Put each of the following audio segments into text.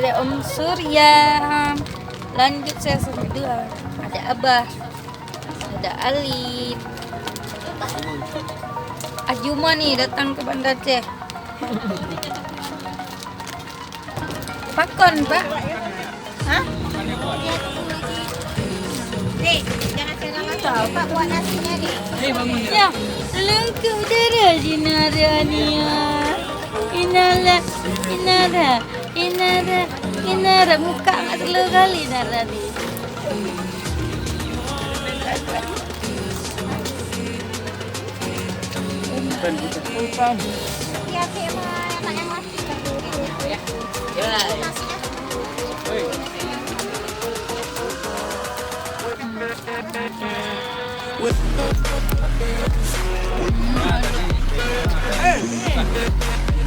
ada Om Surya. Lanjut saya sampai dua. Ada Abah, ada Alif, Ajuma nih datang ke Banda Aceh. Pakon Pak. Hah? Nih, jangan pegang tahu Pak buat nasinya nih. Ya, lengkap darah Jinarania. Inara, muka nggak terlalu kali Narani. Iya, mah anaknya mati kan dulu. Ya. Nasinya.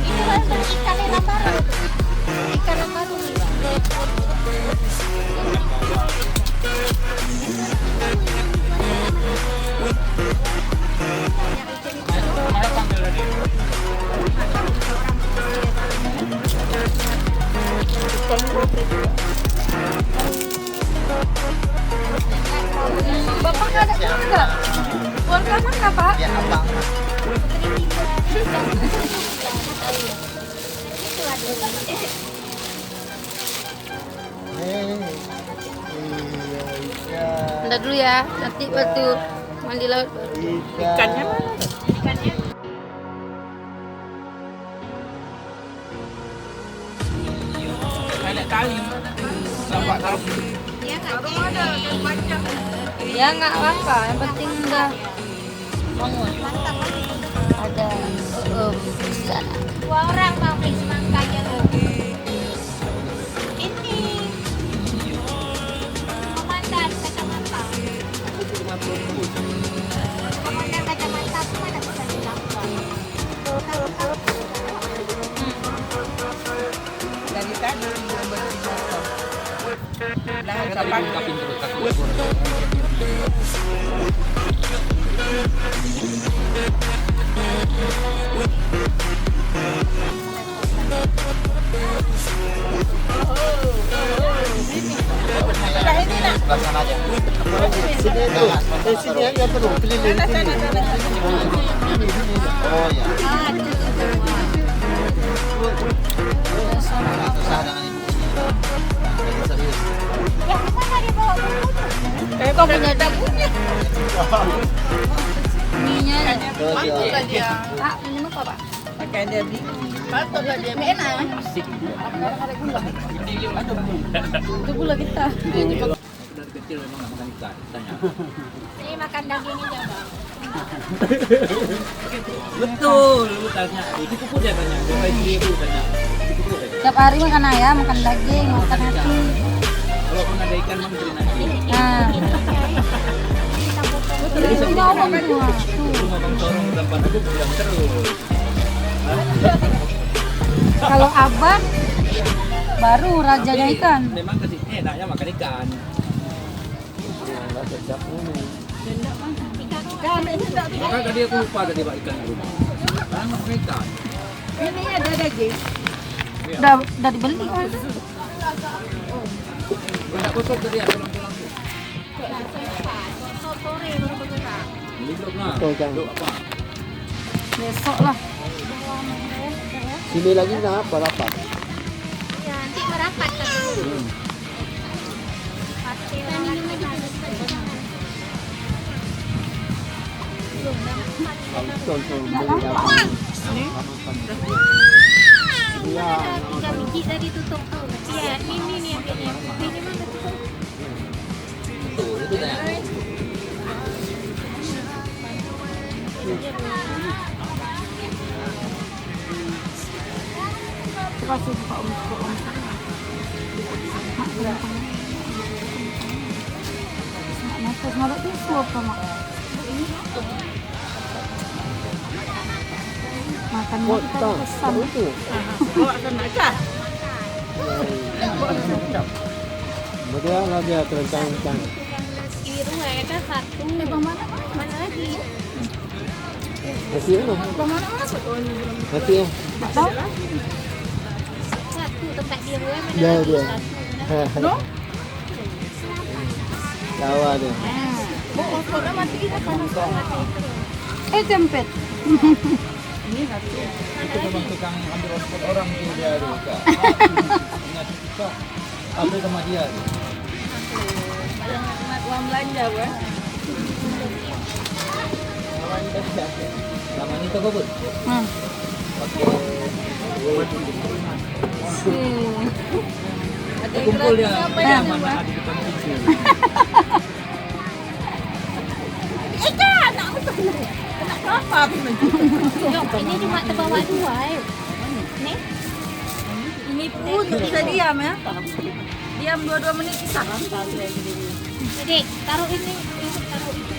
Ini baru ikan lambaru. Ikan lambaru nih. Bapak nggak ada uang nggak? Uang kamar nggak Pak? Ya abang. Bentar dulu ya, nanti waktu mandi laut baru. Ikannya mana? Ikannya. Ada kali. Sampai taruh. Dia nggak Ya nggak apa-apa, yang penting udah bangun. mantap. Ada di sana. Dua orang mau beli semangkanya loh. Ini komandan kacamata. Komandan kacamata itu mana bisa dilakukan? Dari tadi belum berbicara. Nah, kapan? Sebelah sana aja. Sini itu. Sini aja perlu keliling sini. Oh ya. Susah dengan ibunya. Serius. Ya, mana dia bawa buku? Kok punya dagingnya? Ininya ada. Pak, minum apa Pak? Pakai dia beli. Enak. Itu gula kita. Dari kecil memang nggak makan ikan. Tanya. Ini makan dagingnya coba. Betul, lu tanya. Itu kupu dia tanya. Coba ibu tanya. Itu kupu dia. Tiap hari makan ayam, makan daging, makan hati. Kalau pun ada ikan mau beli nasi. Nah, Jadi itu mau apa semua? Rumah Bang Sorong udah pada aku bilang terus. Kalau abang baru rajanya ikan. Memang ke sini enaknya makan ikan. Maka tadi aku lupa tadi pak ikan dulu. Sekarang makan ikan. Ini ada daging. Udah dibeli kan? Banyak kosong tadi aku langsung. Sore baru bergerak. Beli belum lah. Belum apa? Besok lah. Sini lagi apa rapat? Ya, nanti merapat kan dulu. Pasti minum lagi. Iya. Tiga biji tadi tutup tuh. Iya, ini nih yang ini. Ini mah tutup. Betul itu tanya. Kasih buka om. Mak berapa? Mak naruh tisu apa mak? Makannya kita pesan. Bawa sana aja. Bagaimana dia terentang-entang? Biru ada satu. Bang mana? Mana lagi? Masih mana? Bang mana masuk? Masih ya? Tahu? Satu. tempat dia boleh mana Ya, lagi dia. satu. No? Lawa dia. Oh, kalau mati kita kan Jempet. Ini satu. Itu memang tukang ambil hotspot orang tuh dia tuh Kak. Penyakit kita apa sama dia tuh. Nak uang belanja gue. Sama ini toko pun. Ada Kumpul dia. apa ya? Mana ada di depan pintu. Apa aku ini cuma terbawa dua nih. Ini pun bisa diam ya. Diam 2 menit bisa. Jadi taruh ini taruh itu.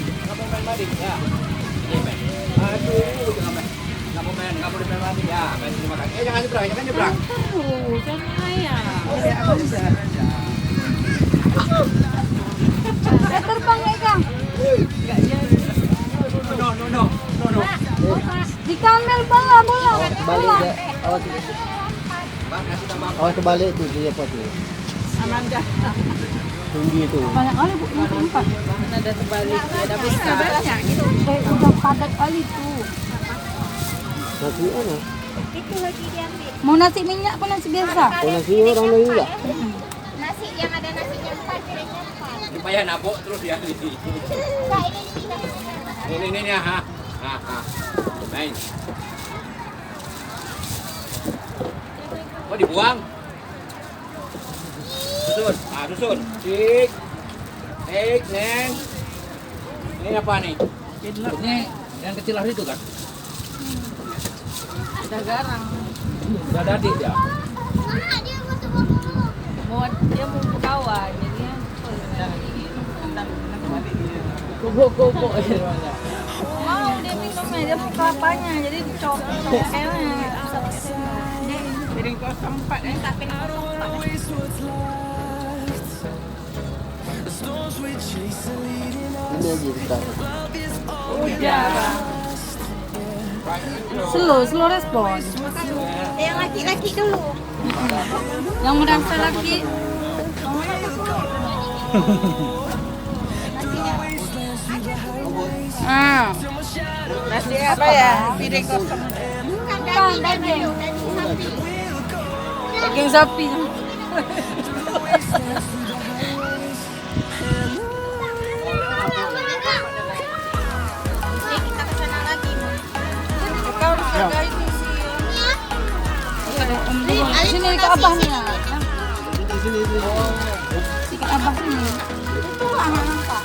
Kamu main madik ya. Aduh, jangan main. Kamu main, kamu main madik ya. Main terima kasih. Jangan nyebrang, jangan nyebrang. Taruh, jangan ya. Terbang ya, Kang. No. Dikambil bola. Balik dia. Awas. Awas kebalik tuh dia apa tuh? Aman dah. Tinggi tuh. Banyak kali Bu, nanti 4. Mana ada terbalik. Ada besar. Banyak gitu. Udah padat kali tuh. Nasi mana? Itu lagi diambil. Mau nasi minyak apa nasi biasa? Oh nasi orang lain juga. Nasi yang ada nasinya 4, piringnya 4. Supaya nabok terus ya. Enggak, ini Ini ya, ha. Main. Kok dibuang? Susun. Susun. Neng. Ini apa nih? Ini yang kecil hari itu kan? Ada garang. Udah dadik ya? Dia mau berkawan. Jadinya. Gogo. Mau dia minumnya, dia mau kelapanya, jadi dicokoknya. Piring kosong 4 ya. tak pengen Ini aja kita. Udah. Slow respon. yang laki-laki dulu. Yang merasa lagi. Nasi apa ya? Piring kosong. Bukan daging sapi. Daging sapi. Kita ke sana lagi. Kau harus jaga itu sih. Sini ke abahnya. Di sini. Ke abahnya. Itu anak-anak Pak.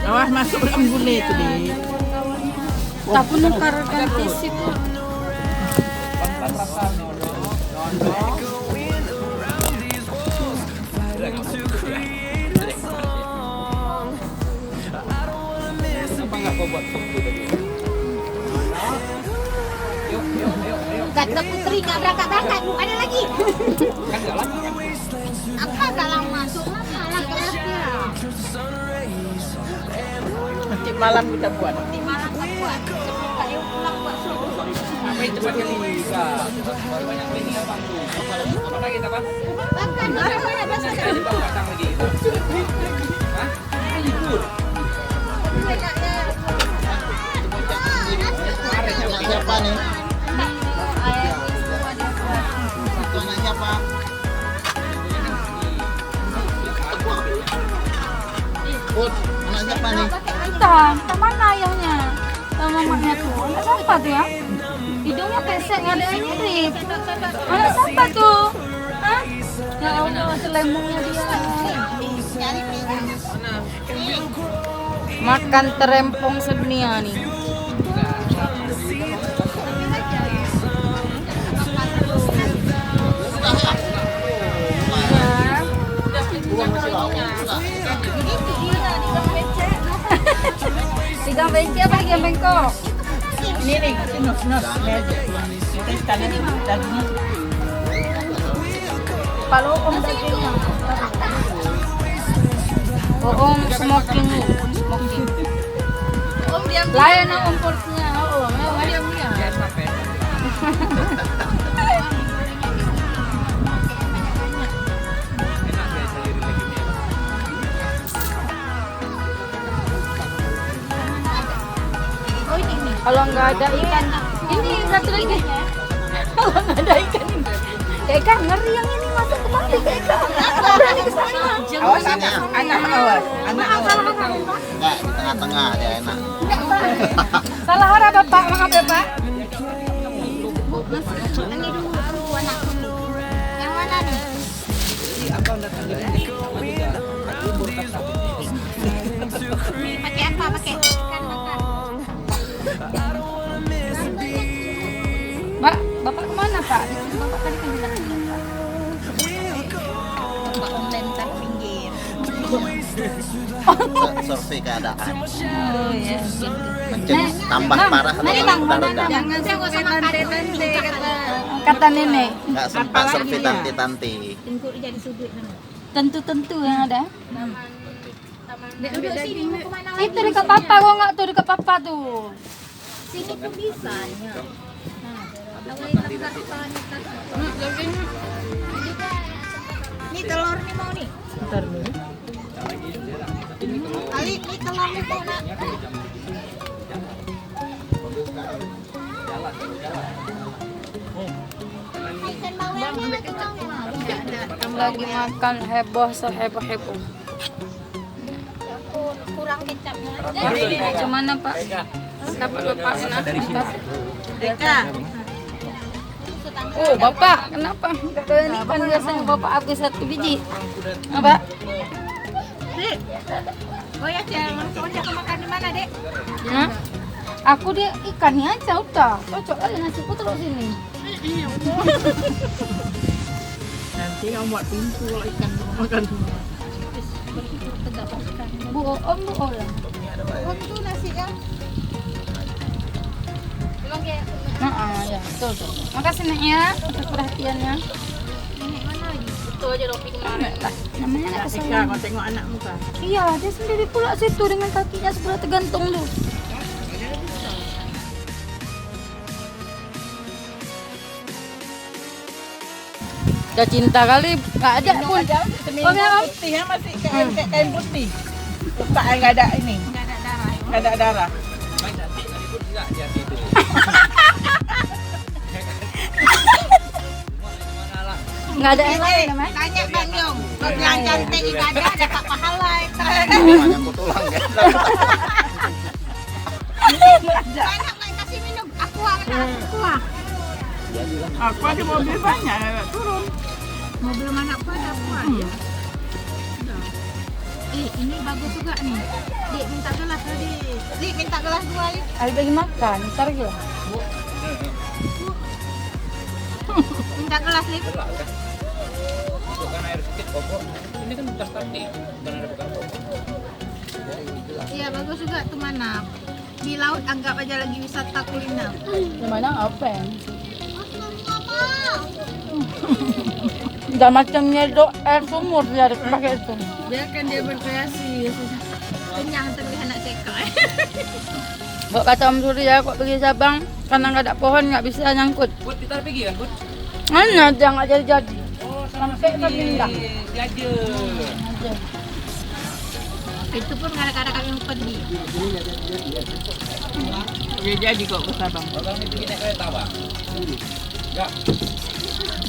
Awas masuk embule itu deh. Tak nukar ganti sip. Kenapa nggak kau buat suku tadi? Yuk. Gak putri nggak berangkat belum ada lagi. Kan nggak lama kan? Apa gak lama? Cuma laki-laki. Nanti malam kita buat. Di malam tak buat. Sebelum Kak pulang buat suruh. Apa itu pakai liga? Banyak ini apa tuh? Apa lagi apa? Bahkan orang ada sana. Ini baru datang lagi. Hah? Libur. Siapa nih? Itu anak siapa? Put, anak siapa nih? Entah mana ayahnya? Sama mamanya tuh. Anak siapa tuh ya? Hidungnya pesek, nggak ada yang mirip. Anak siapa tuh? Hah? Ya Allah, selemongnya dia. Makan terempong sedunia nih. Tiga benci apa dia bengkok. Ini nih, nos. Kita ini dagingnya. Kalau om dagingnya. Om smoking. Om diam. Lain om porsinya. Diam. Oh ini nih. Kalau nggak ada ikan, ini satu lagi. Kalau nggak ada ikan ini, Eka ngeri yang ini masuk ke mati Eka. Nggak berani ke sana. Awas anak. Anak awas. Anak awas. Enggak, di tengah-tengah dia enak. Salah arah bapak, maaf ya pak. Ini dulu anakku nih. Yang mana nih? Pakai apa? Pakai ikan bakar. Mbak, bapak kemana pak? Bapak tadi kan bilang ini, Pak. Pak online tar pinggir. Survei keadaan. Oh iya. Mencegah tambah parah Bang, tambah Bang, rendah. Jangan Jangan sampai sama tante kata. Kata nenek, Enggak sempat survei tanti-tanti. Tengkuk dia jadi sudut mana? tentu yang ada. Duduk sini mau kemana lagi? Itu dekat papa, kok nggak tuh dekat papa tuh. Sini pun bisa. Ini telur nih mau nih. Ali, ini telur nih mau nak. Ikan bawangnya lagi mau. Lagi makan heboh seheboh-heboh. Kurang kecapnya. Macam mana pak? Dapat bapak enak? Eka. Oh bapak, kenapa? Ini kan biasanya bapak habis 1 biji. Apa? Dek, Goya jangan kau jangan makan di mana dek? Hah? Aku dia ikannya aja udah. Cocok aja nasiku terus sini. Nanti kamu buat pintu kalau ikan makan. Bu Om, Bu Ola. Waktu nasi kan? Belum ya? Ya, betul tuh. Makasih Nek ya atas perhatiannya. Nenek mana lagi? Itu aja Ropi kemarin lah. Namanya anak Eka, kesayangan. kau tengok anak muka. Iya, dia sendiri pula situ dengan kakinya sebelah tergantung tuh. Udah cinta kali, nggak ada pun. Seminggu putih ya masih kain putih. Lupa nggak ada ini. Nggak ada darah. Nggak ada darah. Nggak ada yang lain namanya. Tanya Bang Yong, kau bilang cantik ibadah dapat pahala. Banyak tulang ya. Banyak main kasih minum. Aqua mana? Aqua. Aku ada mobil banyak turun. Mobil mana aqua ada aqua ya. Ini bagus juga nih. Dik minta gelas tadi. Dik minta gelas 2 ya. Ayo bagi makan, ntar gitu. Minta gelas nih. Bukan air sedikit pokok. Ini kan bekas tadi, bukan ada bekas pokok. Iya bagus juga tuh mana. Di laut anggap aja lagi wisata kuliner. Gimana apa ya? Udah macam nyedok air sumur dia pakai itu. Biarkan dia berkreasi. Kenyang terlihat anak TK. Kok kata Om Surya, kok pergi Sabang karena nggak ada pohon nggak bisa nyangkut. Bud, kita pergi kan, Bud? Mana dia nggak jadi-jadi. Oh, Sampai ke pindah. Jaja. Itu pun kadang-kadang kami pergi. Dia jadi kok ke Sabang. Abang ini pergi naik kereta, Bang? Enggak.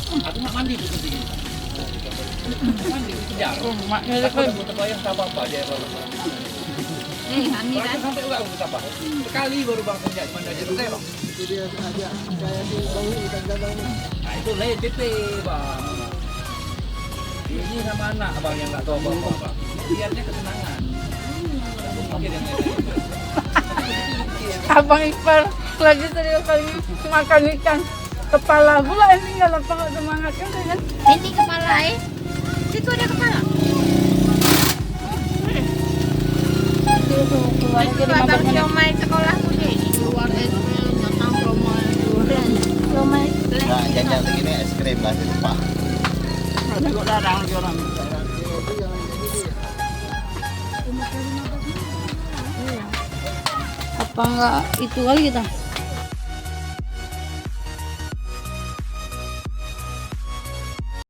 Aku nak mandi tuh pergi. Mandi kejar. Maknya Aku udah butuh bayang tak apa-apa dia baru. Kami Kalau kan sampai juga aku apa? Sekali baru Bang kerja di mana aja tuh, Bang. Nah, itu lain PP, Bang. Ini sama anak Abang yang nggak tahu apa-apa, Bang. Lihatnya kesenangan. Mungkin yang lain. Abang Iqbal lagi serius lagi makan ikan kepala pula ini nggak lapang semangat kan? ini kepala situ ada kepala. Itu keluar jadi Abang mabaknya. siomay sekolahmu Nah, jajan begini es krim lah lupa. Apa enggak itu kali kita?